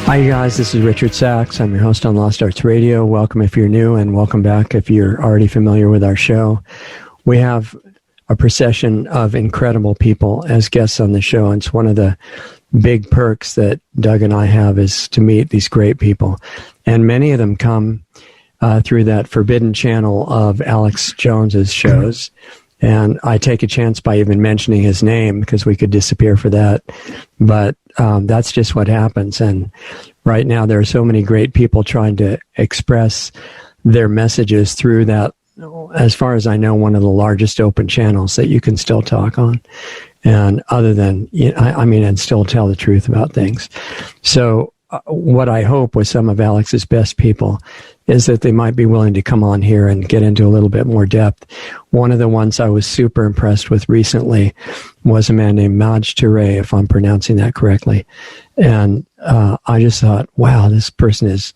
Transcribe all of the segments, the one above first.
Hi, you guys. This is Richard Sachs. I'm your host on Lost Arts Radio. Welcome if you're new, and welcome back if you're already familiar with our show. We have a procession of incredible people as guests on the show, and it's one of the big perks that Doug and I have is to meet these great people. And many of them come through that forbidden channel of Alex Jones's shows. And I take a chance by even mentioning his name because we could disappear for that. But that's just what happens. And right now there are so many great people trying to express their messages through that, as far as I know, one of the largest open channels that you can still talk on. And other than, and still tell the truth about things. So what I hope with some of Alex's best people is that they might be willing to come on here and get into a little bit more depth. One of the ones I was super impressed with recently was a man named Maj Toure, if I'm pronouncing that correctly. And I just thought, wow, this person is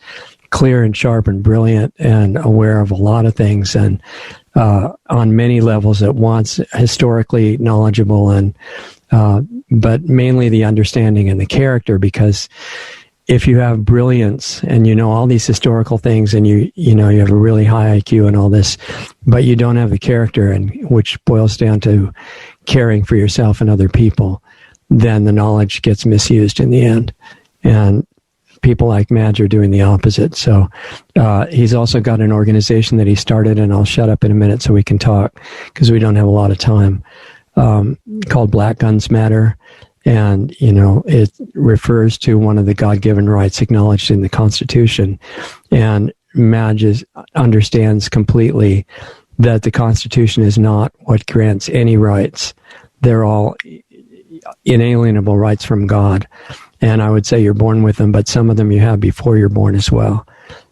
clear and sharp and brilliant and aware of a lot of things and on many levels at once, historically knowledgeable and but mainly the understanding and the character, because if you have brilliance and you know all these historical things and you have a really high IQ and all this, but you don't have the character, and which boils down to caring for yourself and other people, then the knowledge gets misused in the end. And people like Madge are doing the opposite. So he's also got an organization that he started, and I'll shut up in a minute so we can talk because we don't have a lot of time, called Black Guns Matter. And, it refers to one of the God-given rights acknowledged in the Constitution. And Madge understands completely that the Constitution is not what grants any rights. They're all inalienable rights from God. And I would say you're born with them, but some of them you have before you're born as well.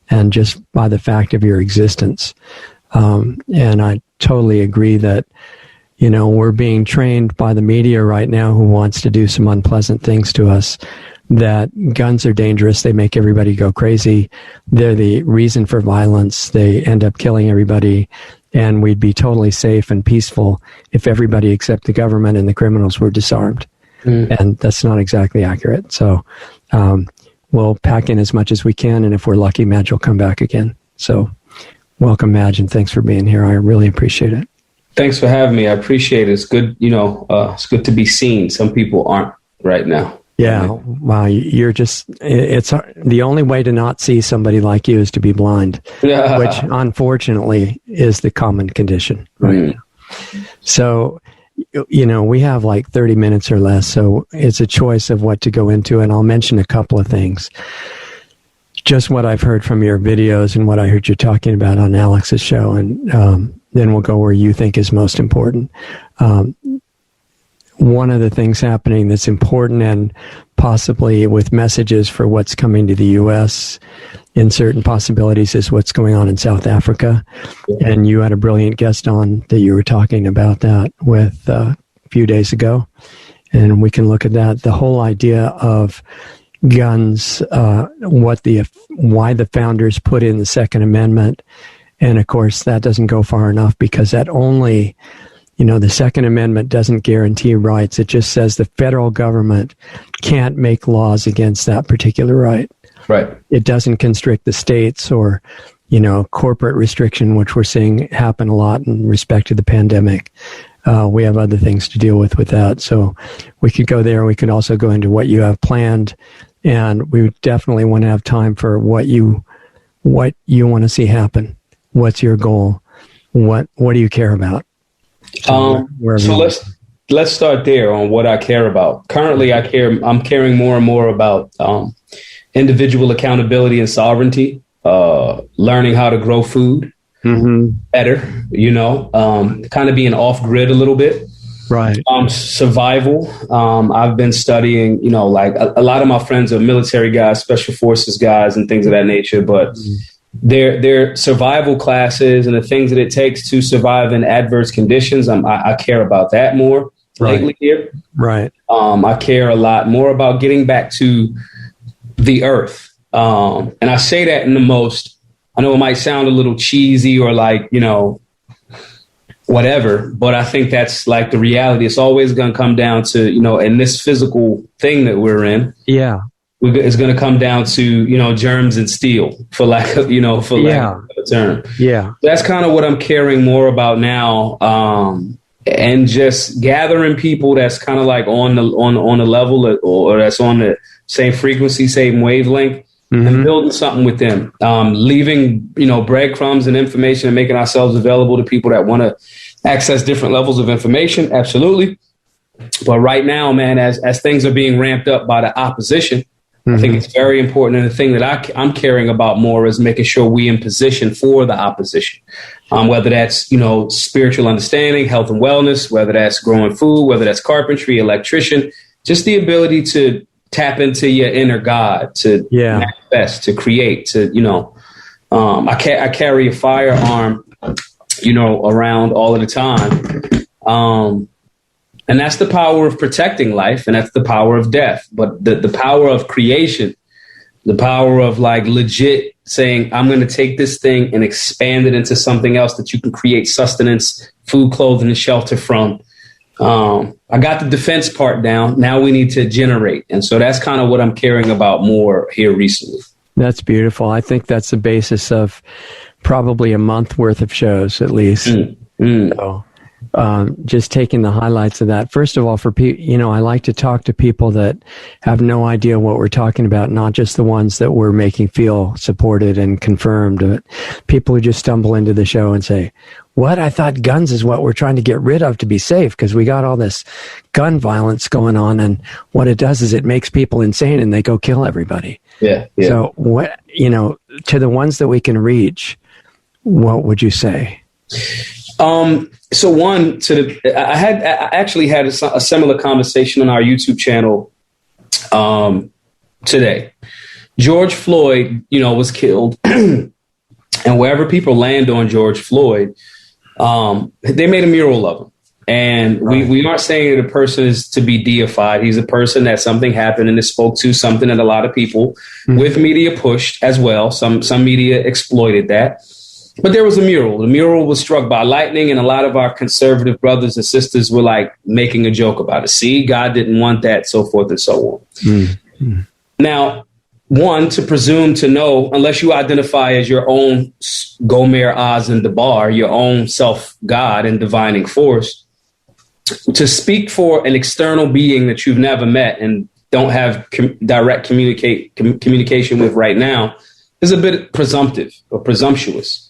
And just by the fact of your existence. And I totally agree that we're being trained by the media right now who wants to do some unpleasant things to us, that guns are dangerous. They make everybody go crazy. They're the reason for violence. They end up killing everybody. And we'd be totally safe and peaceful if everybody except the government and the criminals were disarmed. And that's not exactly accurate. So we'll pack in as much as we can. And if we're lucky, Madge will come back again. So welcome, Madge, and thanks for being here. I really appreciate it. Thanks for having me. I appreciate it. It's good, it's good to be seen. Some people aren't right now. Yeah. Wow. It's the only way to not see somebody like you is to be blind, which unfortunately is the common condition right now. So, we have like 30 minutes or less. So it's a choice of what to go into. And I'll mention a couple of things. Just what I've heard from your videos and what I heard you talking about on Alex's show. And, then we'll go where you think is most important. One of the things happening that's important, and possibly with messages for what's coming to the U.S. in certain possibilities, is what's going on in South Africa. Yeah. And you had a brilliant guest on that you were talking about that with a few days ago. And we can look at that. The whole idea of guns, why the founders put in the Second Amendment. And of course, that doesn't go far enough, because that only, the Second Amendment doesn't guarantee rights. It just says the federal government can't make laws against that particular right. Right. It doesn't constrict the states or, corporate restriction, which we're seeing happen a lot in respect to the pandemic. We have other things to deal with that. So we could go there. We could also go into what you have planned. And we definitely want to have time for what you want to see happen. What's your goal? What do you care about? So let's start there on what I care about. Currently, I'm caring more and more about individual accountability and sovereignty, learning how to grow food better, kind of being off grid a little bit. Right. Survival. I've been studying, like a lot of my friends are military guys, special forces guys and things of that nature, but their survival classes and the things that it takes to survive in adverse conditions. I care about that more lately here. Right. I care a lot more about getting back to the earth. And I say that in the most, I know it might sound a little cheesy or like, whatever, but I think that's like the reality. It's always going to come down to, in this physical thing that we're in. Yeah. it's going to come down to, germs and steel, for lack of a term. Yeah. That's kind of what I'm caring more about now. And just gathering people that's kind of like on the level or that's on the same frequency, same wavelength, and building something with them, leaving, breadcrumbs and information and making ourselves available to people that want to access different levels of information. Absolutely. But right now, man, as things are being ramped up by the opposition, I think it's very important. And the thing that I'm caring about more is making sure we in position for the opposition, whether that's, spiritual understanding, health and wellness, whether that's growing food, whether that's carpentry, electrician, just the ability to tap into your inner God, to manifest, to create, I carry a firearm, around all of the time. And that's the power of protecting life, and that's the power of death. But the power of creation, the power of like legit saying, I'm going to take this thing and expand it into something else that you can create sustenance, food, clothing, and shelter from. I got the defense part down. Now we need to generate. And so that's kind of what I'm caring about more here recently. That's beautiful. I think that's the basis of probably a month worth of shows, at least. So, just taking the highlights of that. First of all, for people, I like to talk to people that have no idea what we're talking about, not just the ones that we're making feel supported and confirmed, but people who just stumble into the show and say, what? I thought guns is what we're trying to get rid of to be safe, because we got all this gun violence going on, and what it does is it makes people insane and they go kill everybody. Yeah. So what, to the ones that we can reach, what would you say? So one, I actually had a similar conversation on our YouTube channel today. George Floyd, was killed, and wherever people land on George Floyd, they made a mural of him. And we aren't saying that a person is to be deified. He's a person that something happened and it spoke to something that a lot of people with media pushed as well. Some media exploited that. But there was a mural. The mural was struck by lightning, and a lot of our conservative brothers and sisters were like making a joke about it. See, God didn't want that, so forth and so on. Now, one, to presume to know, unless you identify as your own Gomer, Oz, and Debar, your own self-God and divining force, to speak for an external being that you've never met and don't have direct communication with right now is a bit presumptive or presumptuous.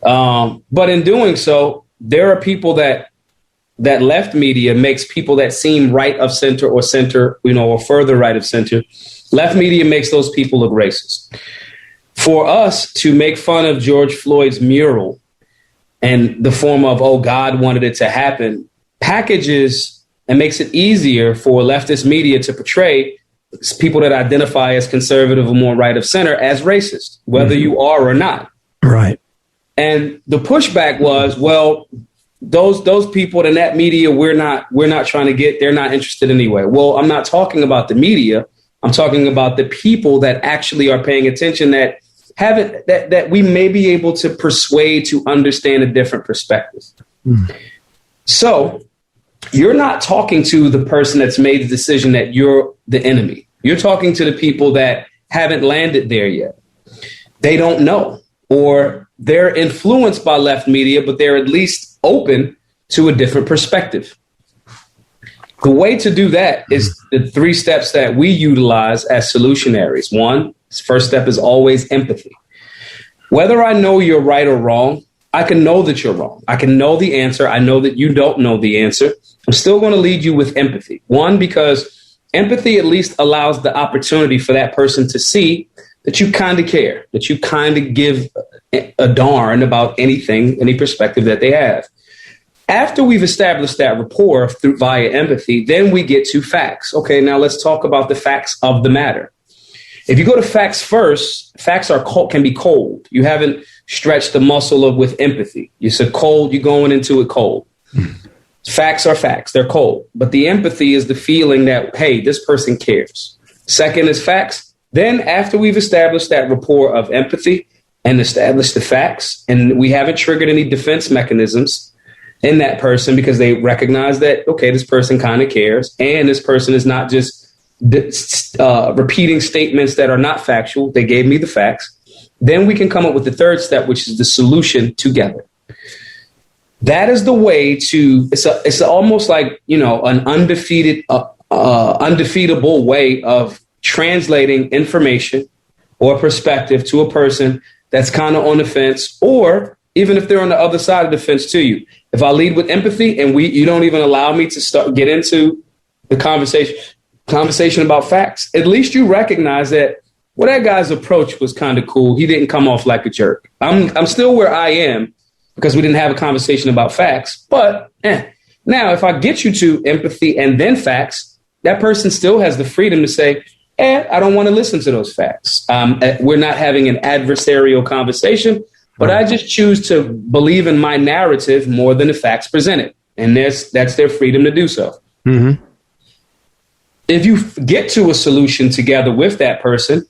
But in doing so, there are people that left media makes people that seem right of center or center, or further right of center. Left media makes those people look racist. For us to make fun of George Floyd's mural and the form of, oh, God wanted it to happen, packages and makes it easier for leftist media to portray people that identify as conservative or more right of center as racist, whether you are or not. Right. And the pushback was, well, those people in that media, we're not trying to get, they're not interested anyway. Well, I'm not talking about the media. I'm talking about the people that actually are paying attention, that haven't, that we may be able to persuade to understand a different perspective. So you're not talking to the person that's made the decision that you're the enemy. You're talking to the people that haven't landed there yet. They don't know, or they're influenced by left media, but they're at least open to a different perspective. The way to do that is the 3 steps that we utilize as solutionaries. One, first step is always empathy. Whether I know you're right or wrong, I can know that you're wrong. I can know the answer. I know that you don't know the answer. I'm still going to lead you with empathy. One, because empathy at least allows the opportunity for that person to see that you kind of care, that you kind of give a darn about anything, any perspective that they have. After we've established that rapport via empathy, then we get to facts. Okay, now let's talk about the facts of the matter. If you go to facts first, facts can be cold. You haven't stretched the muscle with empathy. You said cold, you're going into it cold. Facts are facts, they're cold. But the empathy is the feeling that, hey, this person cares. Second is facts. Then after we've established that rapport of empathy and established the facts, and we haven't triggered any defense mechanisms in that person because they recognize that, okay, this person kind of cares, and this person is not just, repeating statements that are not factual. They gave me the facts. Then we can come up with the third step, which is the solution together. That is the way to, it's almost like, you know, an undefeatable way of translating information or perspective to a person that's kind of on the fence, or even if they're on the other side of the fence to you. If I lead with empathy and you don't even allow me to get into the conversation about facts, at least you recognize that, well, that guy's approach was kind of cool. He didn't come off like a jerk. I'm still where I am because we didn't have a conversation about facts. But now, if I get you to empathy and then facts, that person still has the freedom to say, I don't want to listen to those facts. We're not having an adversarial conversation, but I just choose to believe in my narrative more than the facts presented. And that's their freedom to do so. Mm-hmm. If you get to a solution together with that person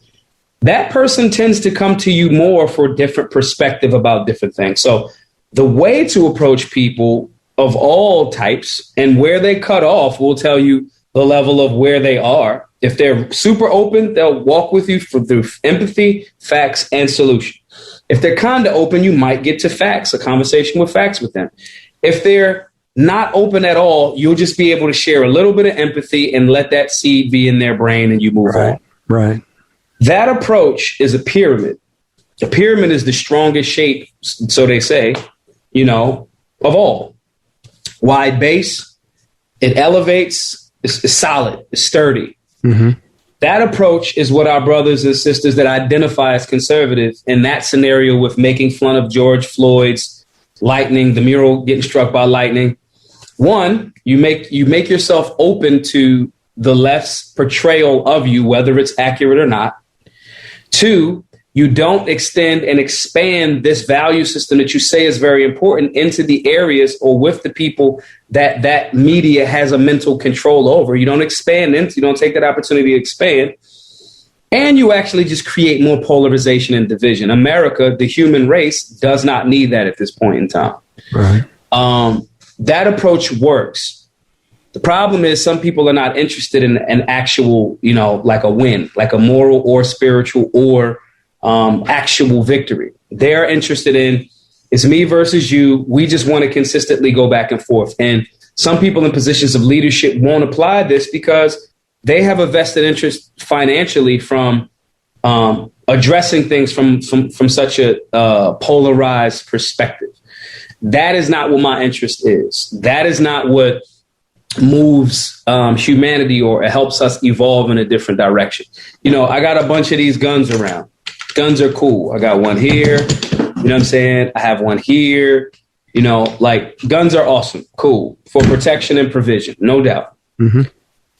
tends to come to you more for a different perspective about different things. So the way to approach people of all types and where they cut off will tell you the level of where they are. If they're super open, they'll walk with you through empathy, facts, and solution. If they're kind of open, you might get to facts, a conversation with facts with them. If they're not open at all, you'll just be able to share a little bit of empathy and let that seed be in their brain and you move on. Right. That approach is a pyramid. A pyramid is the strongest shape, so they say, you know, of all. Wide base, it elevates, it's solid, it's sturdy. Mm-hmm. That approach is what our brothers and sisters that identify as conservative in that scenario with making fun of George Floyd's lightning, the mural getting struck by lightning. One, you make yourself open to the left's portrayal of you, whether it's accurate or not. Two, you don't extend and expand this value system that you say is very important into the areas or with the people that media has a mental control over. You don't expand into, you don't take that opportunity to expand. And you actually just create more polarization and division. America, the human race, does not need that at this point in time. Right. That approach works. The problem is some people are not interested in an actual, you know, like a win, like a moral or spiritual or actual victory. They're interested in, it's me versus you. We just want to consistently go back and forth. And some people in positions of leadership won't apply this because they have a vested interest financially from addressing things from such a polarized perspective. That is not what my interest is. That is not what moves humanity or helps us evolve in a different direction. You know, I got a bunch of these guns around. Guns are cool. I got one here. You know what I'm saying? I have one here. You know, like guns are awesome. Cool. For protection and provision. No doubt. Mm-hmm.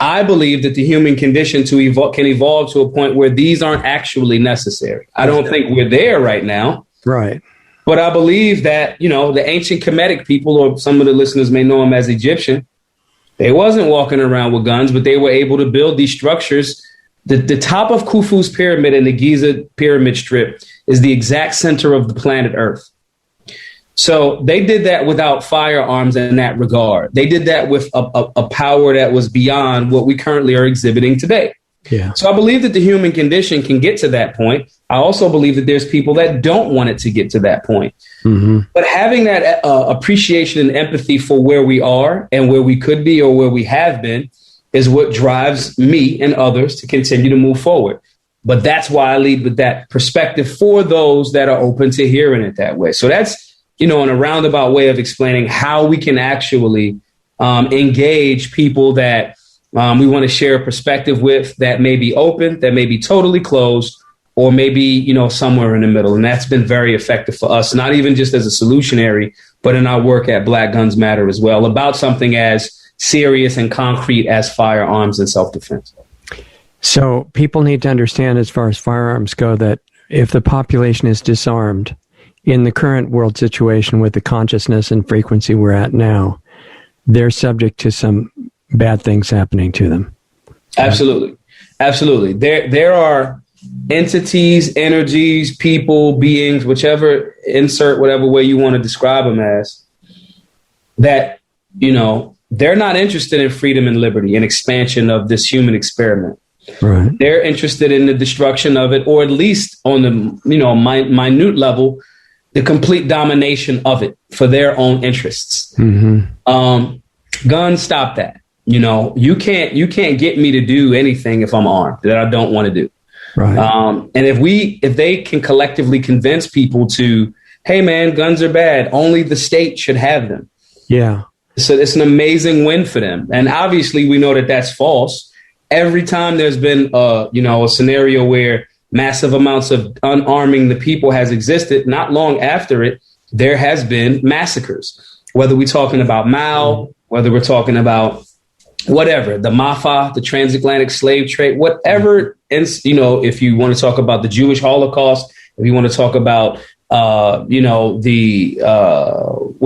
I believe that the human condition can evolve to a point where these aren't actually necessary. I don't think we're there right now. Right. But I believe that, you know, the ancient Kemetic people, or some of the listeners may know them as Egyptian, they wasn't walking around with guns, but they were able to build these structures. The top of Khufu's pyramid and the Giza pyramid strip is the exact center of the planet Earth. So they did that without firearms in that regard. They did that with a power that was beyond what we currently are exhibiting today. Yeah. So I believe that the human condition can get to that point. I also believe that there's people that don't want it to get to that point. Mm-hmm. But having that appreciation and empathy for where we are and where we could be or where we have been is what drives me and others to continue to move forward. But that's why I lead with that perspective for those that are open to hearing it that way. So that's, you know, in a roundabout way of explaining how we can actually engage people that we want to share a perspective with, that may be open, that may be totally closed, or maybe, you know, somewhere in the middle. And that's been very effective for us, not even just as a solutionary, but in our work at Black Guns Matter as well, about something as serious and concrete as firearms and self-defense. So people need to understand, as far as firearms go, that if the population is disarmed in the current world situation with the consciousness and frequency we're at now, they're subject to some bad things happening to them. Absolutely. Absolutely. There are entities, energies, people, beings, whichever, insert whatever way you want to describe them as, that, you know, they're not interested in freedom and liberty and expansion of this human experiment. Right. They're interested in the destruction of it, or at least on the minute level, the complete domination of it for their own interests. Guns stop that. You can't get me to do anything if I'm armed that I don't want to do. Right. And if they can collectively convince people to, hey man, guns are bad, only the state should have them. Yeah. So it's an amazing win for them. And obviously we know that that's false. Every time there's been a scenario where massive amounts of unarming the people has existed, not long after it, there has been massacres. Whether we're talking about Mao, whether we're talking about whatever, the MAFA, the transatlantic slave trade, whatever. And, if you want to talk about the Jewish Holocaust, if you want to talk about, what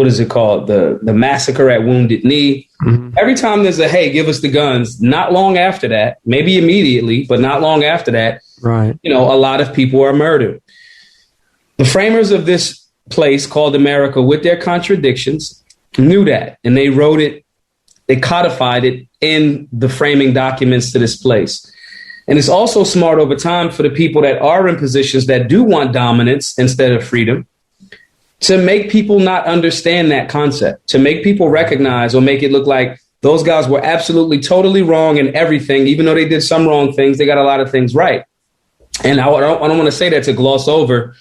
is it called? The massacre at Wounded Knee. Every time there's a, hey, give us the guns, not long after that, maybe immediately, but not long after that, right. A lot of people are murdered. The framers of this place called America, with their contradictions, knew that, and they wrote it. They codified it in the framing documents to this place. And it's also smart over time for the people that are in positions that do want dominance instead of freedom to make people not understand that concept, to make people recognize or make it look like those guys were absolutely totally wrong in everything. Even though they did some wrong things, they got a lot of things right. And I don't want to say that to gloss over.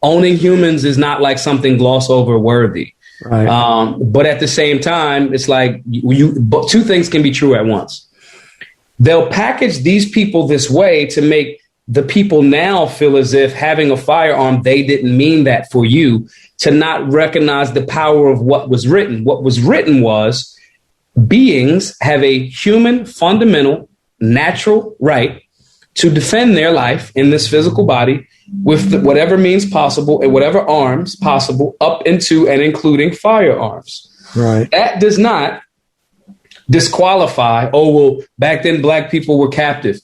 Owning humans is not like something gloss over worthy. Right. But at the same time, it's like two things can be true at once. They'll package these people this way to make the people now feel as if having a firearm, they didn't mean that for you, to not recognize the power of what was written. What was written was beings have a human, fundamental, natural right to defend their life in this physical body with whatever means possible and whatever arms possible, up into and including firearms. Right. That does not disqualify, back then black people were captive.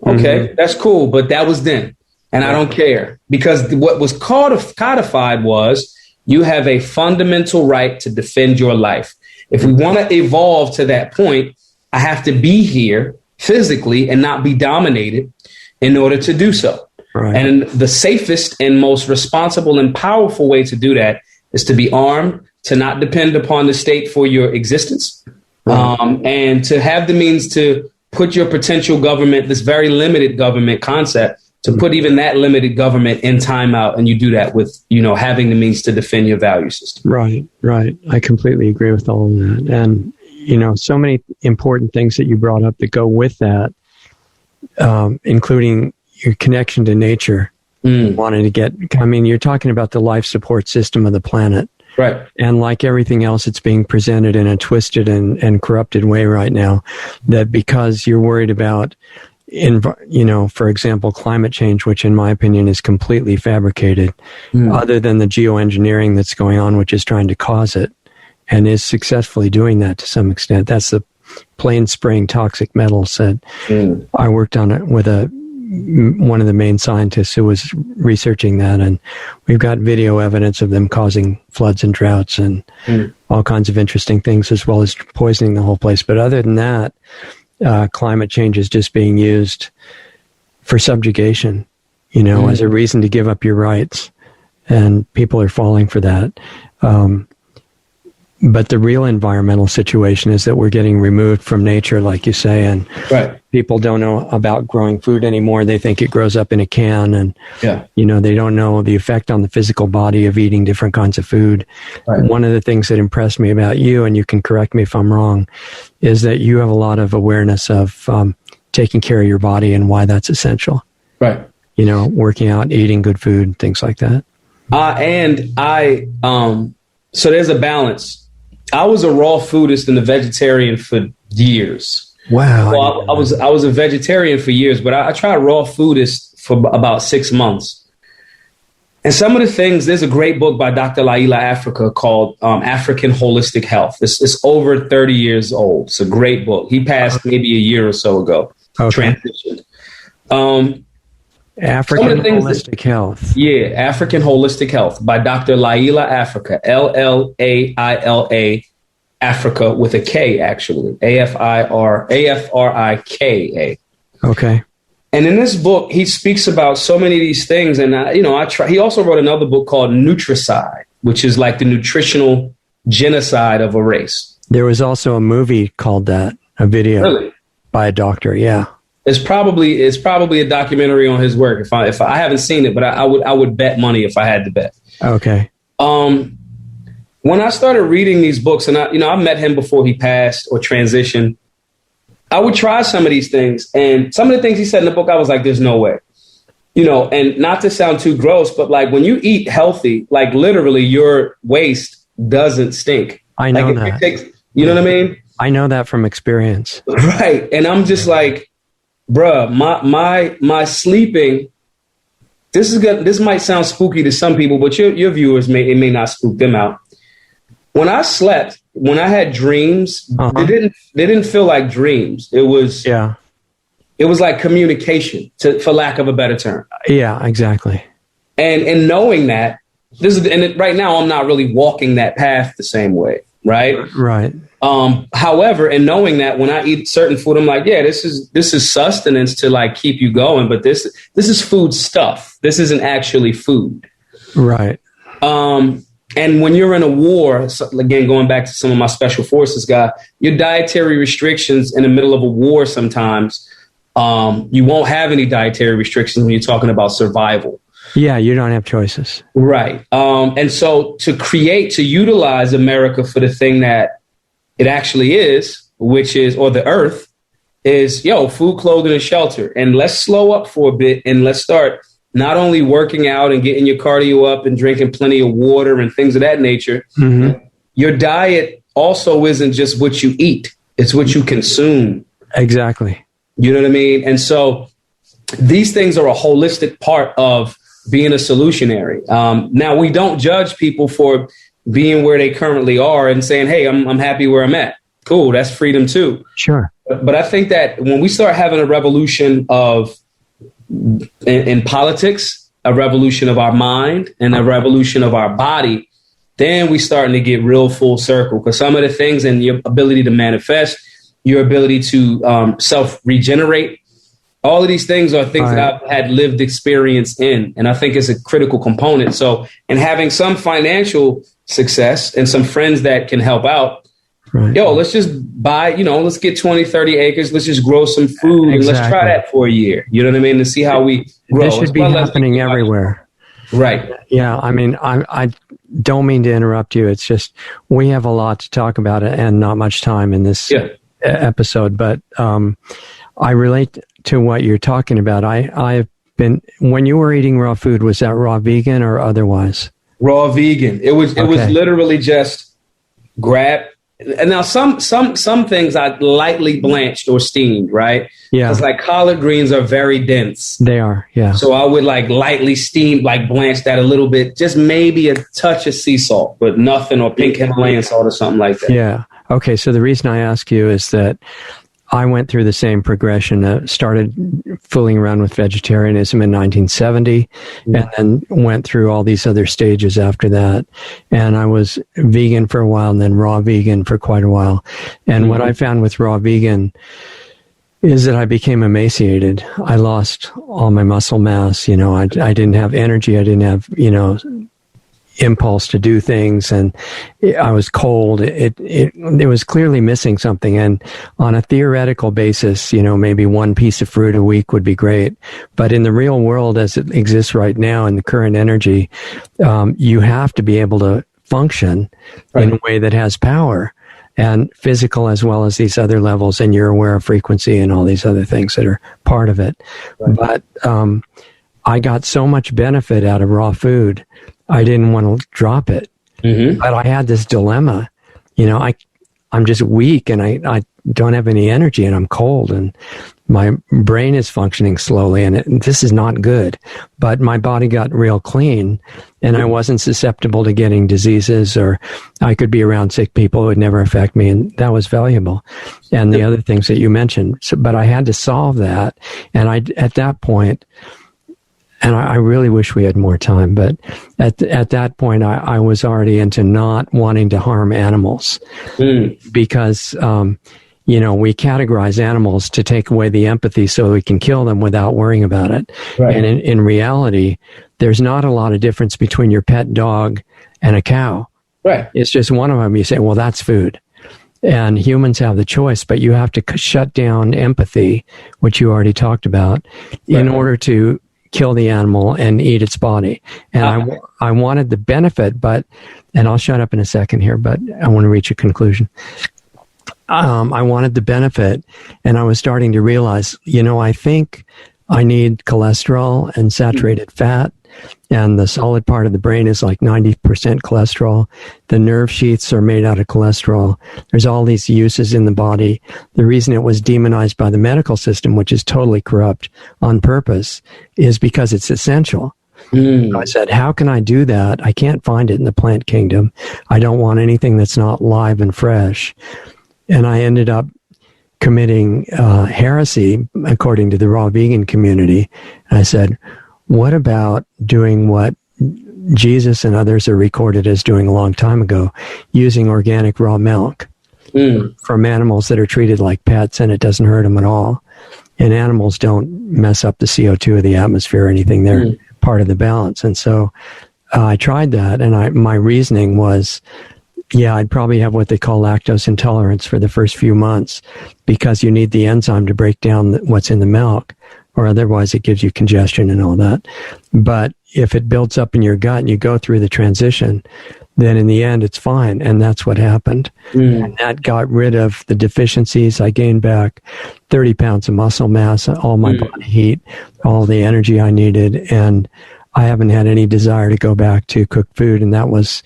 Okay, that's cool, but that was then. And I don't care, because what was codified was you have a fundamental right to defend your life. If we want to evolve to that point, I have to be here physically and not be dominated in order to do so. Right. And the safest and most responsible and powerful way to do that is to be armed, to not depend upon the state for your existence. Right. And to have the means to put your potential government, this very limited government concept, to put even that limited government in timeout. And you do that with, having the means to defend your value system. Right, right. I completely agree with all of that. And, so many important things that you brought up that go with that, including your connection to nature, wanting to you're talking about the life support system of the planet. Right. And like everything else, it's being presented in a twisted and corrupted way right now, that because you're worried about, for example, climate change, which in my opinion is completely fabricated, other than the geoengineering that's going on, which is trying to cause it and is successfully doing that to some extent. That's the plane spraying toxic metals that I worked on it with one of the main scientists who was researching that, and we've got video evidence of them causing floods and droughts and all kinds of interesting things, as well as poisoning the whole place. But other than that, climate change is just being used for subjugation, as a reason to give up your rights, and people are falling for that. But the real environmental situation is that we're getting removed from nature, like you say, and people don't know about growing food anymore. They think it grows up in a can, and they don't know the effect on the physical body of eating different kinds of food. Right. One of the things that impressed me about you, and you can correct me if I'm wrong, is that you have a lot of awareness of taking care of your body and why that's essential. Right. Working out, eating good food, things like that. So there's a balance. I was a raw foodist and a vegetarian for years. Wow. Well, I was a vegetarian for years, but I tried raw foodist for about 6 months. And some of the things, there's a great book by Dr. Laila Africa called African Holistic Health. It's over 30 years old. It's a great book. He passed maybe a year or so ago. Okay. Transitioned. African Holistic Health. Yeah, African Holistic Health by Dr. Laila Africa, LLAILA, Africa with a K, actually, AFRIKA. Okay. And in this book, he speaks about so many of these things. And, he also wrote another book called Nutricide, which is like the nutritional genocide of a race. There was also a movie called that, a video Really? By a doctor. Yeah. It's probably a documentary on his work. If I haven't seen it, but I would bet money if I had to bet. Okay. When I started reading these books, and I met him before he passed or transitioned, I would try some of these things. And some of the things he said in the book, I was like, there's no way. And not to sound too gross, but like when you eat healthy, like literally your waste doesn't stink. I know like that. You know what I mean? I know that from experience. Right. And I'm just like, bruh, my sleeping, this might sound spooky to some people, but your viewers may not spook them out. When I slept, when I had dreams, they didn't feel like dreams. It was like communication, for lack of a better term. Yeah, exactly. And knowing that right now I'm not really walking that path the same way, right? Right. However, and knowing that when I eat certain food, I'm like, yeah, this is sustenance to like keep you going, but this is food stuff. This isn't actually food. Right. And when you're in a war, again, going back to some of my special forces guy, your dietary restrictions in the middle of a war sometimes, you won't have any dietary restrictions when you're talking about survival. Yeah, you don't have choices. Right. And so to utilize America for the thing that it actually is, or the earth, is, food, clothing, and shelter. And let's slow up for a bit and let's start not only working out and getting your cardio up and drinking plenty of water and things of that nature. Mm-hmm. Your diet also isn't just what you eat. It's what you consume. Exactly. You know what I mean? And so these things are a holistic part of being a solutionary. Now, we don't judge people for being where they currently are and saying, hey, I'm happy where I'm at. Cool. That's freedom too. Sure. But I think that when we start having a revolution in politics, a revolution of our mind and a revolution of our body, then we starting to get real full circle. Because some of the things and your ability to manifest, your ability to self-regenerate, all of these things are things that I've had lived experience in. And I think it's a critical component. So, and having some financial success and some friends that can help out, let's just buy, let's get 20, 30 acres. Let's just grow some food and let's try that for a year. You know what I mean? To see how we grow. This should be happening everywhere. Right. Yeah. I mean, I don't mean to interrupt you. It's just, we have a lot to talk about and not much time in this episode, but I relate to what you're talking about. I've been, when you were eating raw food, was that raw vegan or otherwise? Raw vegan. It was literally just grab. And now some things I lightly blanched or steamed, right? Yeah. Because like collard greens are very dense. They are, yeah. So I would like lightly steam, like blanch that a little bit, just maybe a touch of sea salt, but nothing, or pink Himalayan salt or something like that. Yeah. Okay. So the reason I ask you is that I went through the same progression. Started fooling around with vegetarianism in 1970, and then went through all these other stages after that. And I was vegan for a while, and then raw vegan for quite a while. And what I found with raw vegan is that I became emaciated. I lost all my muscle mass. I didn't have energy. I didn't have, impulse to do things, and I was cold. It was clearly missing something. And on a theoretical basis, maybe one piece of fruit a week would be great. But in the real world, as it exists right now in the current energy, you have to be able to function in a way that has power and physical as well as these other levels. And you're aware of frequency and all these other things that are part of it. But I got so much benefit out of raw food. I didn't want to drop it, but I had this dilemma. I'm just weak and I don't have any energy and I'm cold and my brain is functioning slowly and this is not good. But my body got real clean and I wasn't susceptible to getting diseases, or I could be around sick people. It would never affect me, and that was valuable. And the other things that you mentioned. But I had to solve that. And at that point, and I really wish we had more time, but at that point, I was already into not wanting to harm animals because we categorize animals to take away the empathy so we can kill them without worrying about it. Right. And in reality, there's not a lot of difference between your pet dog and a cow. Right. It's just one of them. You say, well, that's food. And humans have the choice, but you have to shut down empathy, which you already talked about, in order to kill the animal and eat its body. And I wanted the benefit, and I'll shut up in a second here, but I want to reach a conclusion. I wanted the benefit, and I was starting to realize, I think I need cholesterol and saturated fat, and the solid part of the brain is like 90% cholesterol. The nerve sheaths are made out of cholesterol. There's all these uses in the body. The reason it was demonized by the medical system, which is totally corrupt on purpose, is because it's essential. I said, how can I do that? I can't find it in the plant kingdom. I don't want anything that's not live and fresh. And I ended up committing heresy, according to the raw vegan community. And I said, what about doing what Jesus and others are recorded as doing a long time ago, using organic raw milk from animals that are treated like pets, and it doesn't hurt them at all. And animals don't mess up the CO2 of the atmosphere or anything. They're part of the balance. And so I tried that, and my reasoning was, I'd probably have what they call lactose intolerance for the first few months, because you need the enzyme to break down what's in the milk, or otherwise it gives you congestion and all that. But if it builds up in your gut and you go through the transition, then in the end it's fine. And that's what happened. And that got rid of the deficiencies. I gained back 30 pounds of muscle mass, all my body heat, all the energy I needed. And I haven't had any desire to go back to cooked food. And that was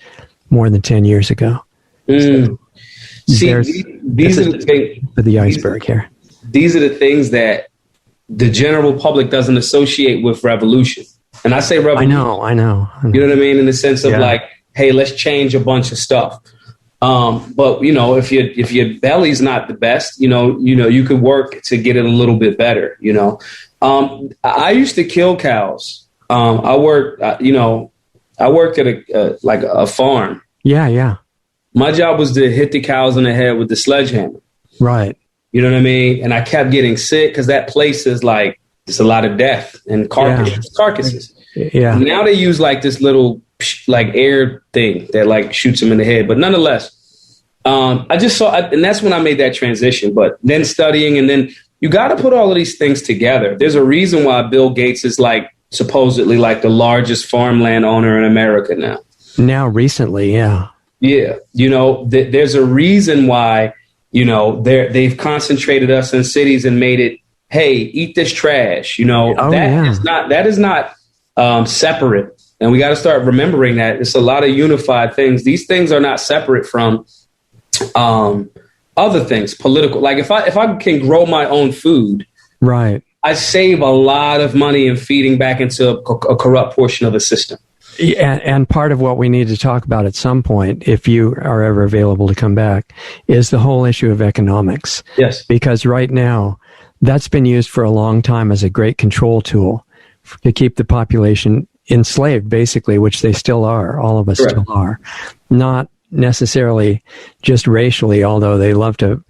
more than 10 years ago. So these are the things for the iceberg here. These are the things that the general public doesn't associate with revolution. And I say revolution. I know. You know what I mean? In the sense of like, hey, let's change a bunch of stuff. But if your belly's not the best, you could work to get it a little bit better. I used to kill cows. I worked at a farm. Yeah. My job was to hit the cows in the head with the sledgehammer. Right. You know what I mean? And I kept getting sick because that place is like, it's a lot of death and carcasses. Yeah. Now they use like this little like air thing that like shoots them in the head. But nonetheless, I just saw, and that's when I made that transition. But then studying, and then you got to put all of these things together. There's a reason why Bill Gates is like supposedly like the largest farmland owner in America now. Now recently, yeah. Yeah. There's a reason why, they've concentrated us in cities and made it, hey, eat this trash. That is not separate. And we got to start remembering that it's a lot of unified things. These things are not separate from other things, political. Like if I can grow my own food, right, I save a lot of money in feeding back into a corrupt portion of the system. And part of what we need to talk about at some point, if you are ever available to come back, is the whole issue of economics. Yes. Because right now, that's been used for a long time as a great control tool to keep the population enslaved, basically, which they still are. All of us still are. Not necessarily just racially, although they love to,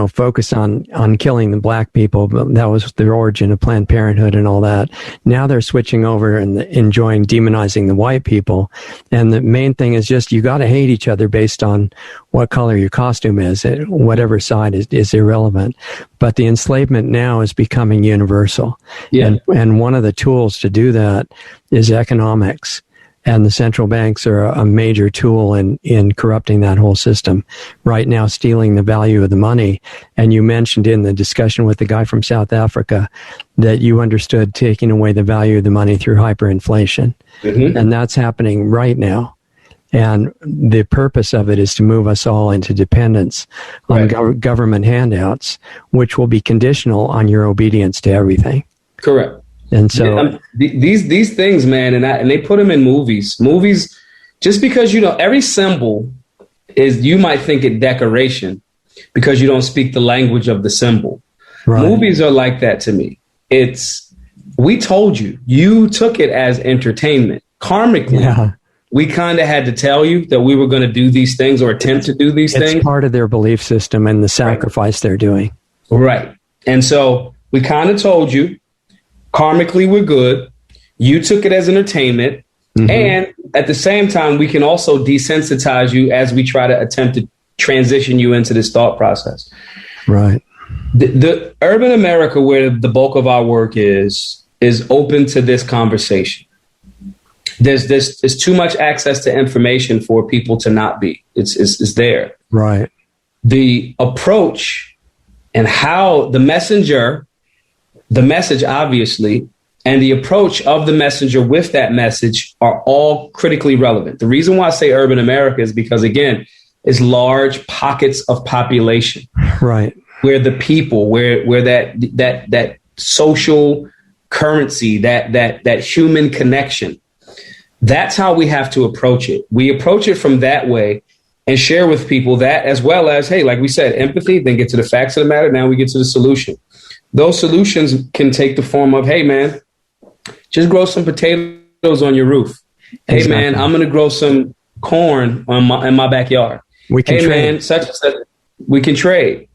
focus on killing the black people. But that was the origin of Planned Parenthood and all that. Now they're switching over and enjoying demonizing the white people. And the main thing is just, you got to hate each other based on what color your costume is. Whatever side is irrelevant. But the enslavement now is becoming universal. Yeah. And one of the tools to do that is economics. And the central banks are a major tool in corrupting that whole system. Right now, stealing the value of the money. And you mentioned in the discussion with the guy from South Africa that you understood taking away the value of the money through hyperinflation. Mm-hmm. And that's happening right now. And the purpose of it is to move us all into dependence on government handouts, which will be conditional on your obedience to everything. Correct. And so these things, man, and they put them in movies, just because, every symbol is, you might think it decoration because you don't speak the language of the symbol. Right. Movies are like that to me. We told you took it as entertainment karmically. Yeah. we kind of had to tell you that we were going to do these things or attempt to do these things. It's part of their belief system and the sacrifice they're doing. Right. And so we kind of told you, karmically, we're good. You took it as entertainment. Mm-hmm. And at the same time, we can also desensitize you as we try to attempt to transition you into this thought process. Right. The urban America, where the bulk of our work is open to this conversation. There's too much access to information for people to not be. It's there. Right. The approach and how the message, obviously, and the approach of the messenger with that message are all critically relevant. The reason why I say urban America is because, again, it's large pockets of population. Right. Where the people, where that social currency, that human connection. That's how we have to approach it. We approach it from that way and share with people that, as well as, hey, like we said, empathy, then get to the facts of the matter. Now we get to the solution. Those solutions can take the form of, hey, man, just grow some potatoes on your roof. Hey, man, I'm going to grow some corn in my backyard. We can trade. Man, such and such. We can trade.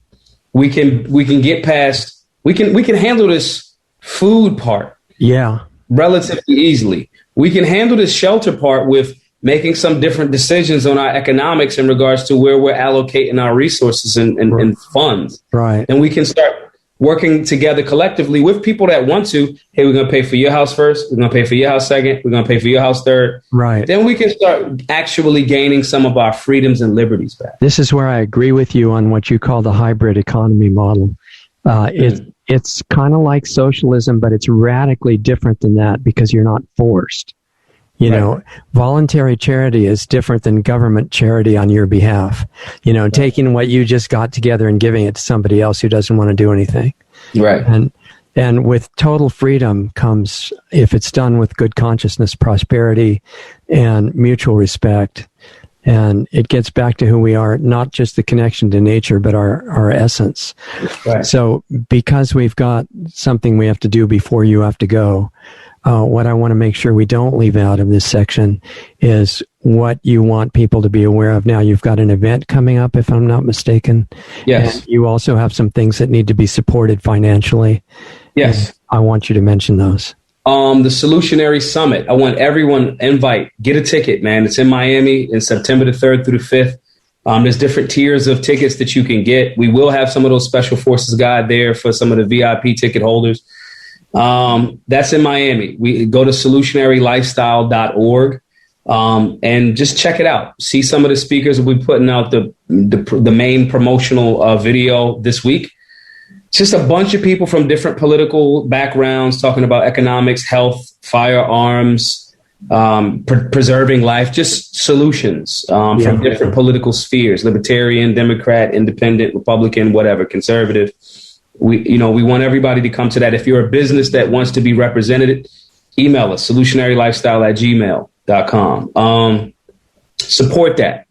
We can get past. We can handle this food part. Yeah. Relatively easily. We can handle this shelter part with making some different decisions on our economics in regards to where we're allocating our resources and funds. Right. And we can start working together collectively with people that want to. Hey, we're going to pay for your house first. We're going to pay for your house second. We're going to pay for your house third. Right. Then we can start actually gaining some of our freedoms and liberties back. This is where I agree with you on what you call the hybrid economy model. It's kind of like socialism, but it's radically different than that because you're not forced. You know, voluntary charity is different than government charity on your behalf. You know, taking what you just got together and giving it to somebody else who doesn't want to do anything. Right. And with total freedom comes, if it's done with good consciousness, prosperity, and mutual respect. And it gets back to who we are, not just the connection to nature, but our essence. Right. So because we've got something we have to do before you have to go, what I want to make sure we don't leave out of this section is what you want people to be aware of. Now, you've got an event coming up, if I'm not mistaken. Yes. And you also have some things that need to be supported financially. Yes. And I want you to mention those. The Solutionary Summit. I want everyone invite. Get a ticket, man. It's in Miami in September the 3rd through the 5th. There's different tiers of tickets that you can get. We will have some of those Special Forces guide there for some of the VIP ticket holders. That's in Miami. We go to solutionarylifestyle.org and just check it out. See some of the speakers. We'll be putting out the main promotional video this week. Just a bunch of people from different political backgrounds talking about economics, health, firearms, preserving life, just solutions from different political spheres, libertarian, Democrat, independent, Republican, whatever, conservative. We want everybody to come to that. If you're a business that wants to be represented, email us, solutionarylifestyle@gmail.com. Support that.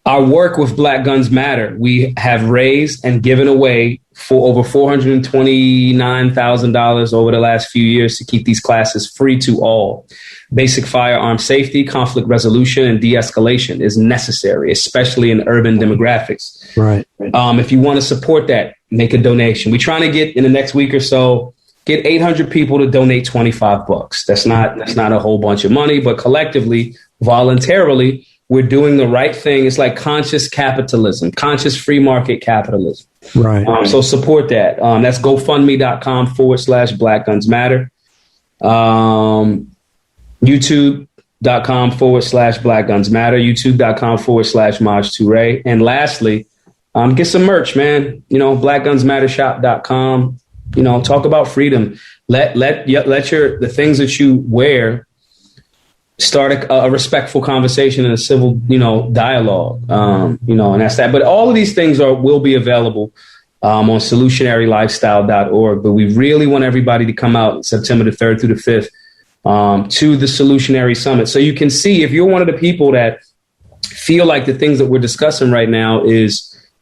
Our work with Black Guns Matter, we have raised and given away for over $429,000 over the last few years to keep these classes free to all. Basic firearm safety, conflict resolution, and de-escalation is necessary, especially in urban demographics. Right. If you want to support that, make a donation. We're trying to get, in the next week or so, get 800 people to donate $25. That's not a whole bunch of money, but collectively, voluntarily, we're doing the right thing. It's like conscious capitalism, conscious free market capitalism. Right. So support that. That's GoFundMe.com/Black Guns Matter. YouTube.com/Black Guns Matter. YouTube.com/Maj Toure. And lastly, get some merch, man. BlackGunsMatterShop.com. Talk about freedom. Let the things that you wear start a respectful conversation and a civil, dialogue, and that's that. But all of these things will be available on solutionarylifestyle.org. But we really want everybody to come out September the 3rd through the 5th to the Solutionary Summit. So you can see if you're one of the people that feel like the things that we're discussing right now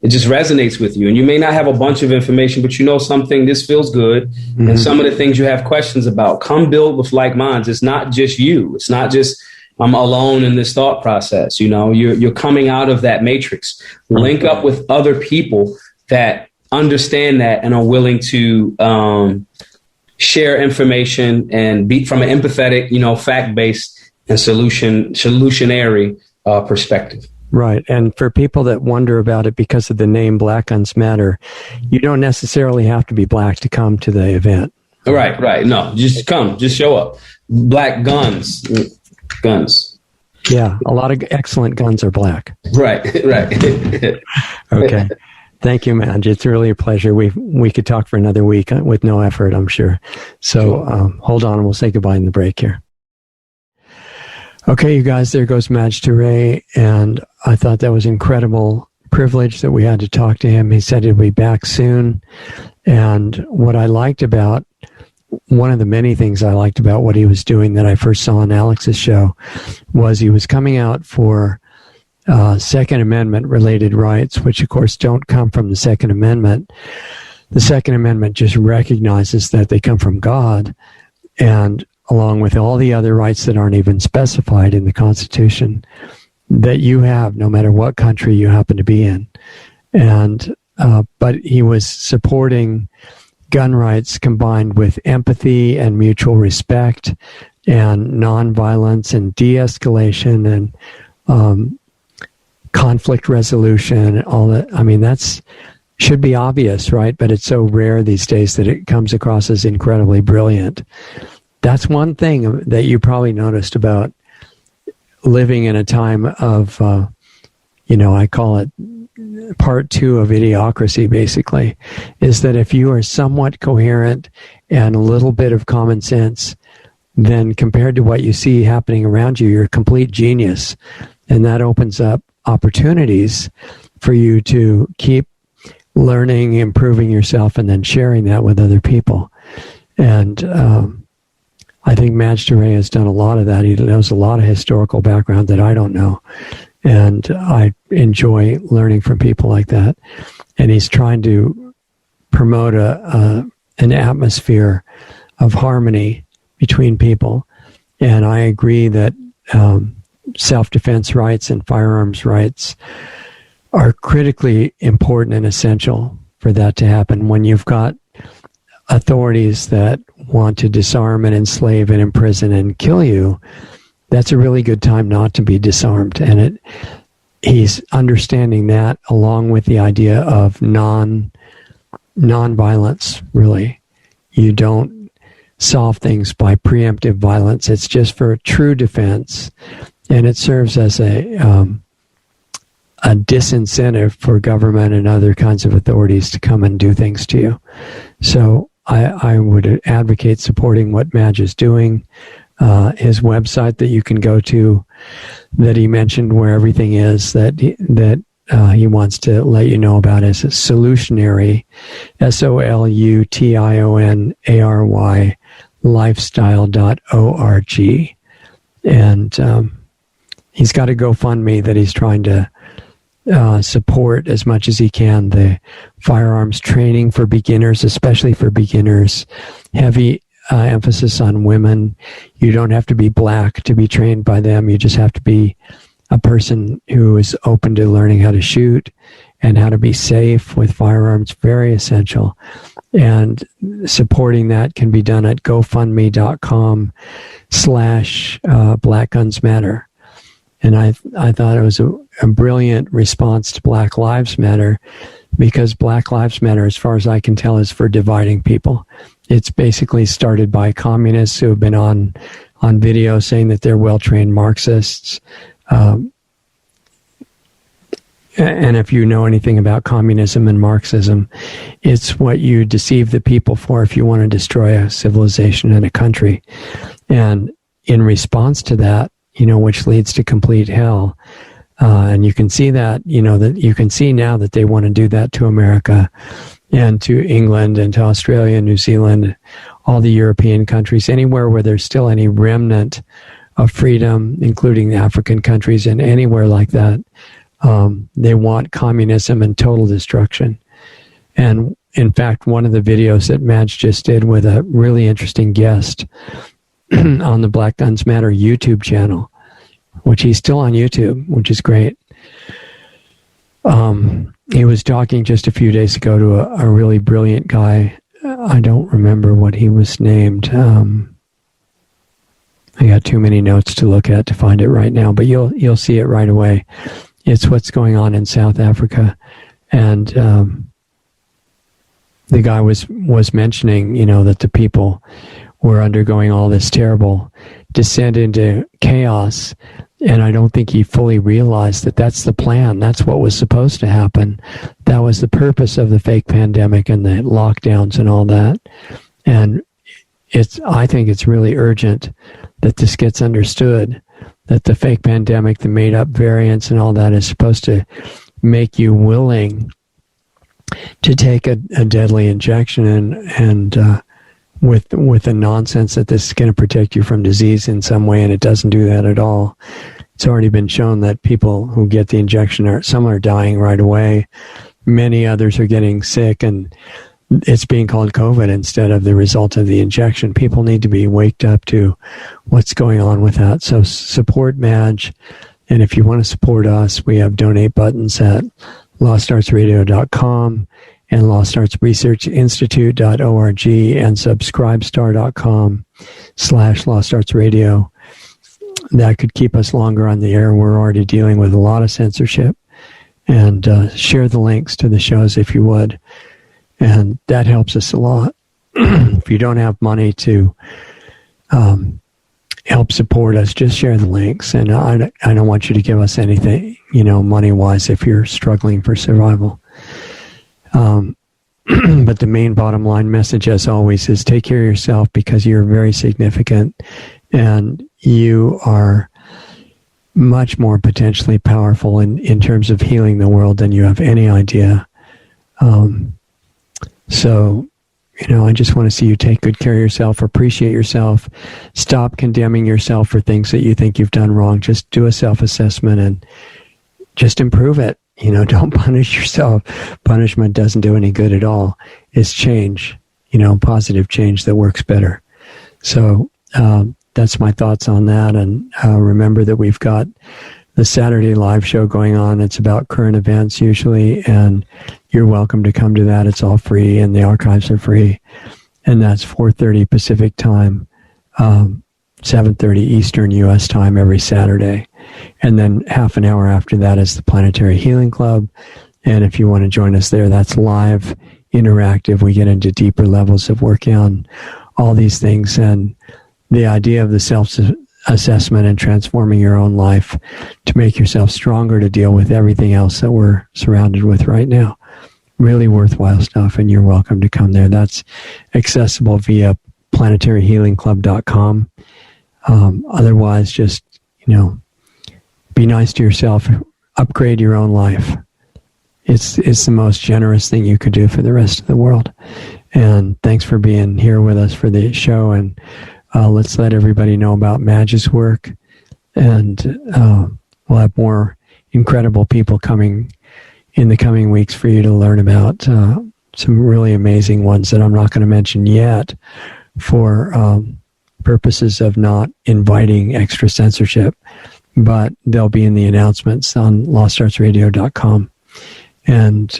it just resonates with you. And you may not have a bunch of information, but something, this feels good. Mm-hmm. And some of the things you have questions about, come build with like minds. It's not just you. It's not just, I'm alone in this thought process. You know, you're coming out of that matrix. Link up with other people that understand that and are willing to share information and be from an empathetic, you know, fact-based and solutionary perspective. Right. And for people that wonder about it because of the name Black Guns Matter, you don't necessarily have to be black to come to the event. Right. No, just come, just show up. Black guns. Yeah. A lot of excellent guns are black. Right. Okay. Thank you, man. It's really a pleasure. We could talk for another week with no effort, I'm sure. So hold on and we'll say goodbye in the break here. Okay, you guys, there goes Maj Toure, and I thought that was incredible privilege that we had to talk to him. He said he'd be back soon, and what I liked about, one of the many things I liked about what he was doing that I first saw on Alex's show was he was coming out for Second Amendment related rights, which of course don't come from the Second Amendment. The Second Amendment just recognizes that they come from God, and along with all the other rights that aren't even specified in the Constitution, that you have no matter what country you happen to be in. And but he was supporting gun rights combined with empathy and mutual respect and nonviolence and de-escalation and conflict resolution and all that. I mean, that's should be obvious, right? But it's so rare these days that it comes across as incredibly brilliant. That's one thing that you probably noticed about living in a time of, I call it part 2 of idiocracy, basically, is that if you are somewhat coherent and a little bit of common sense, then compared to what you see happening around you, you're a complete genius. And that opens up opportunities for you to keep learning, improving yourself, and then sharing that with other people. And I think Maj Toure has done a lot of that. He knows a lot of historical background that I don't know. And I enjoy learning from people like that. And he's trying to promote an atmosphere of harmony between people. And I agree that self-defense rights and firearms rights are critically important and essential for that to happen. When you've got authorities that want to disarm and enslave and imprison and kill you, that's a really good time not to be disarmed. And he's understanding that along with the idea of non-violence, really. You don't solve things by preemptive violence. It's just for true defense. And it serves as a disincentive for government and other kinds of authorities to come and do things to you. So I would advocate supporting what Maj is doing. His website that you can go to, that he mentioned, where everything is that he wants to let you know about, is Solutionary, SOLUTIONARY, lifestyle.org. And he's got a GoFundMe that he's trying to support as much as he can the firearms training for beginners, especially for beginners. Heavy emphasis on women. You don't have to be black to be trained by them. You just have to be a person who is open to learning how to shoot and how to be safe with firearms. Very essential. And supporting that can be done at gofundme.com/Black Guns Matter. And I thought it was a brilliant response to Black Lives Matter, because Black Lives Matter, as far as I can tell, is for dividing people. It's basically started by communists who have been on video saying that they're well-trained Marxists. And if you know anything about communism and Marxism, it's what you deceive the people for if you want to destroy a civilization and a country. And in response to that, which leads to complete hell. And you can see that, that you can see now that they want to do that to America and to England and to Australia, New Zealand, all the European countries, anywhere where there's still any remnant of freedom, including the African countries and anywhere like that. They want communism and total destruction. And in fact, one of the videos that Maj just did with a really interesting guest on the Black Guns Matter YouTube channel which he's still on YouTube, which is great. He was talking just a few days ago to a really brilliant guy. I don't remember what he was named. I got too many notes to look at to find it right now, but you'll see it right away. It's what's going on in South Africa, and the guy was mentioning, that the people were undergoing all this terrible descent into chaos. And I don't think he fully realized that that's the plan. That's what was supposed to happen. That was the purpose of the fake pandemic and the lockdowns and all that. And I think it's really urgent that this gets understood, that the fake pandemic, the made up variants and all that is supposed to make you willing to take a deadly injection and with the nonsense that this is going to protect you from disease in some way, and it doesn't do that at all. It's already been shown that people who get the injection some are dying right away. Many others are getting sick, and it's being called COVID instead of the result of the injection. People need to be waked up to what's going on with that. So support Maj, and if you want to support us, we have donate buttons at lostartsradio.com and lostartsresearchinstitute.org and subscribestar.com/lostartsradio. That could keep us longer on the air. We're already dealing with a lot of censorship. And share the links to the shows if you would. And that helps us a lot. If you don't have money to help support us, just share the links. And I don't want you to give us anything, money-wise if you're struggling for survival. But the main bottom line message, as always, is take care of yourself, because you're very significant and you are much more potentially powerful in terms of healing the world than you have any idea. So, I just want to see you take good care of yourself, appreciate yourself, stop condemning yourself for things that you think you've done wrong. Just do a self-assessment and just improve it. Don't punish yourself. Punishment doesn't do any good at all. It's change, positive change that works better. So that's my thoughts on that. And remember that we've got the Saturday live show going on. It's about current events usually, and you're welcome to come to that. It's all free, and the archives are free. And that's 4:30 Pacific time, 7:30 Eastern U.S. time every Saturday. And then half an hour after that is the Planetary Healing Club. And if you want to join us there, that's live, interactive. We get into deeper levels of working on all these things. And the idea of the self-assessment and transforming your own life to make yourself stronger to deal with everything else that we're surrounded with right now. Really worthwhile stuff, and you're welcome to come there. That's accessible via planetaryhealingclub.com. Otherwise, just, be nice to yourself. Upgrade your own life. It's the most generous thing you could do for the rest of the world. And thanks for being here with us for the show. And let's let everybody know about Maj's work. And we'll have more incredible people coming in the coming weeks for you to learn about. Some really amazing ones that I'm not going to mention yet for purposes of not inviting extra censorship. But they'll be in the announcements on lostartsradio.com. And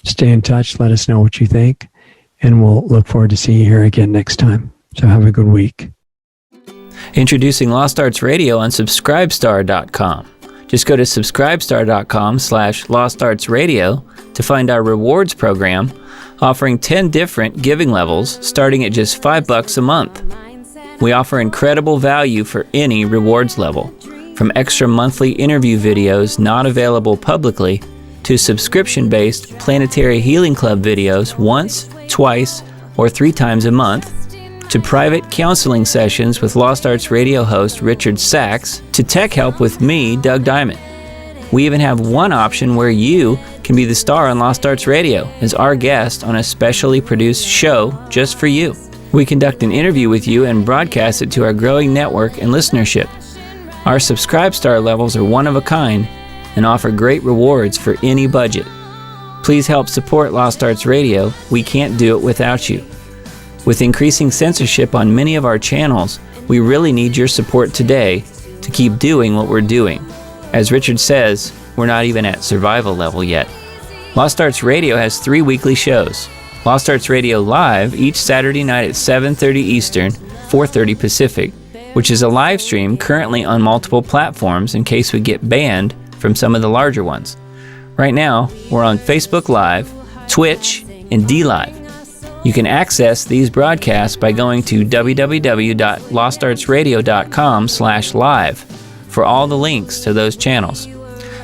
stay in touch. Let us know what you think. And we'll look forward to seeing you here again next time. So have a good week. Introducing Lost Arts Radio on subscribestar.com. Just go to subscribestar.com/lostartsradio to find our rewards program, offering 10 different giving levels starting at just $5 a month. We offer incredible value for any rewards level, from extra monthly interview videos not available publicly to subscription-based Planetary Healing Club videos once, twice, or 3 times a month, to private counseling sessions with Lost Arts Radio host Richard Sachs, to tech help with me, Doug Diamond. We even have one option where you can be the star on Lost Arts Radio as our guest on a specially produced show just for you. We conduct an interview with you and broadcast it to our growing network and listenership. Our Subscribe Star levels are one of a kind and offer great rewards for any budget. Please help support Lost Arts Radio. We can't do it without you. With increasing censorship on many of our channels, we really need your support today to to keep doing what we're doing. As Richard says, we're not even at survival level yet. Lost Arts Radio has 3 weekly shows. Lost Arts Radio Live each Saturday night at 7:30 Eastern, 4:30 Pacific, which is a live stream currently on multiple platforms in case we get banned from some of the larger ones. Right now, we're on Facebook Live, Twitch, and DLive. You can access these broadcasts by going to www.lostartsradio.com/live for all the links to those channels.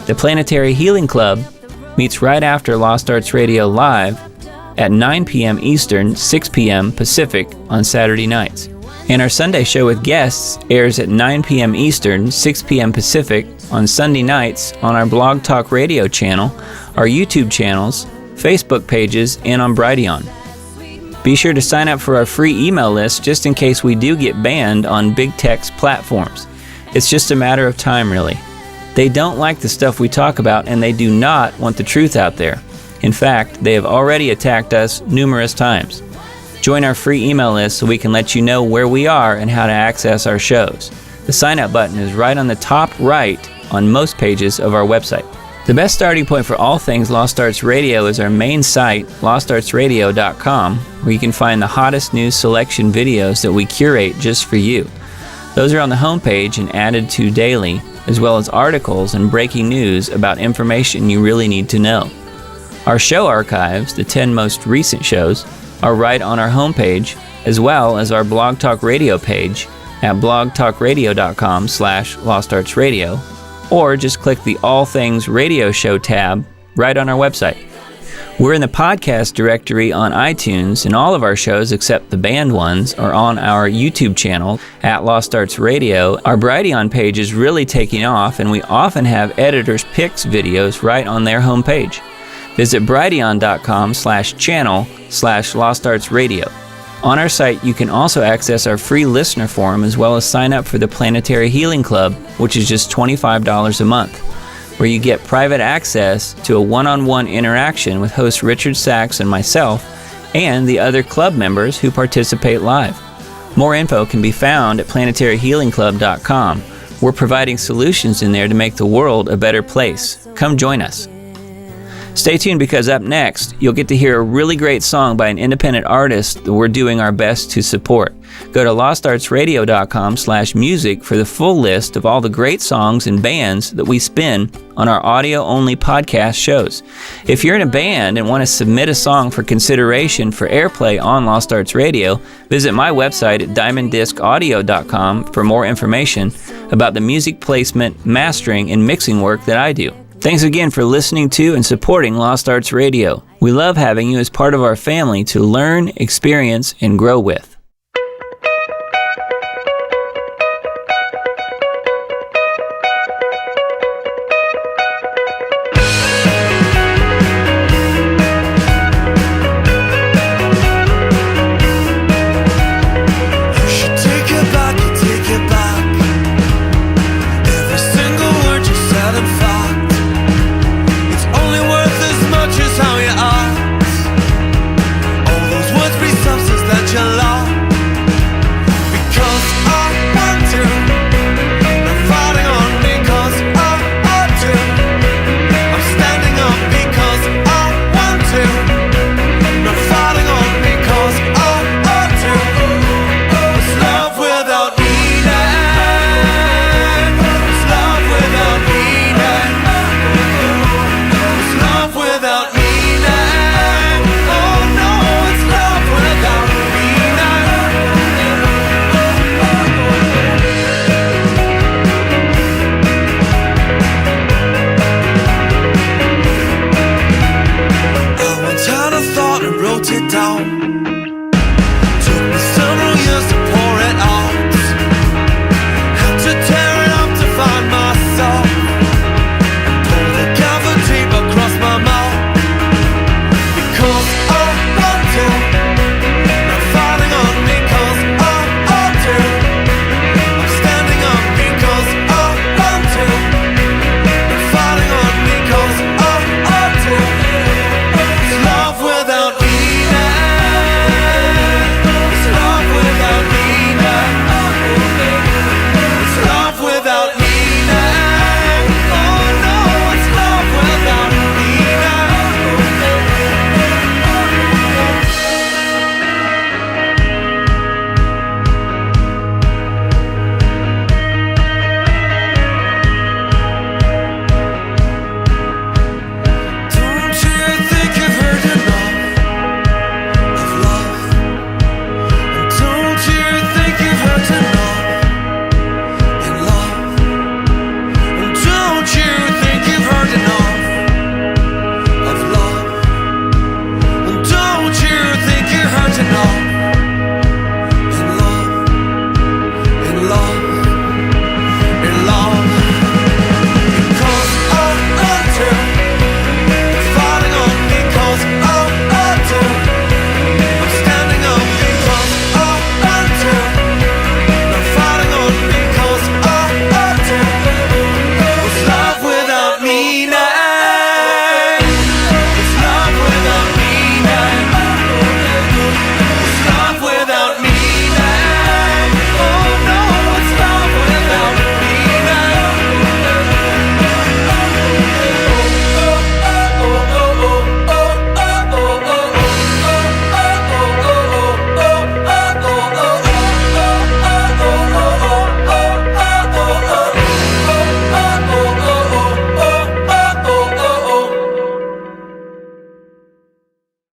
The Planetary Healing Club meets right after Lost Arts Radio Live at 9 p.m. Eastern, 6 p.m. Pacific on Saturday nights. And our Sunday show with guests airs at 9 p.m. Eastern, 6 p.m. Pacific on Sunday nights on our Blog Talk Radio channel, our YouTube channels, Facebook pages, and on Brighteon. Be sure to sign up for our free email list just in case we do get banned on big tech's platforms. It's just a matter of time, really. They don't like the stuff we talk about, and they do not want the truth out there. In fact, they have already attacked us numerous times. Join our free email list so we can let you know where we are and how to access our shows. The sign-up button is right on the top right on most pages of our website. The best starting point for all things Lost Arts Radio is our main site, lostartsradio.com, where you can find the hottest news selection videos that we curate just for you. Those are on the homepage and added to daily, as well as articles and breaking news about information you really need to know. Our show archives, the 10 most recent shows, are right on our homepage, as well as our Blog Talk Radio page at blogtalkradio.com/lostartsradio, or just click the All Things Radio Show tab right on our website. We're in the podcast directory on iTunes, and all of our shows except the banned ones are on our YouTube channel at Lost Arts Radio. Our Brighteon page is really taking off, and we often have editors' picks videos right on their homepage. Visit brighteon.com/channel/LostArtsRadio. On our site, you can also access our free listener forum as well as sign up for the Planetary Healing Club, which is just $25 a month, where you get private access to a one-on-one interaction with host Richard Sachs and myself and the other club members who participate live. More info can be found at planetaryhealingclub.com. We're providing solutions in there to make the world a better place. Come join us. Stay tuned, because up next, you'll get to hear a really great song by an independent artist that we're doing our best to support. Go to lostartsradio.com/music for the full list of all the great songs and bands that we spin on our audio-only podcast shows. If you're in a band and want to submit a song for consideration for airplay on Lost Arts Radio, visit my website at diamonddiscaudio.com for more information about the music placement, mastering, and mixing work that I do. Thanks again for listening to and supporting Lost Arts Radio. We love having you as part of our family to learn, experience, and grow with.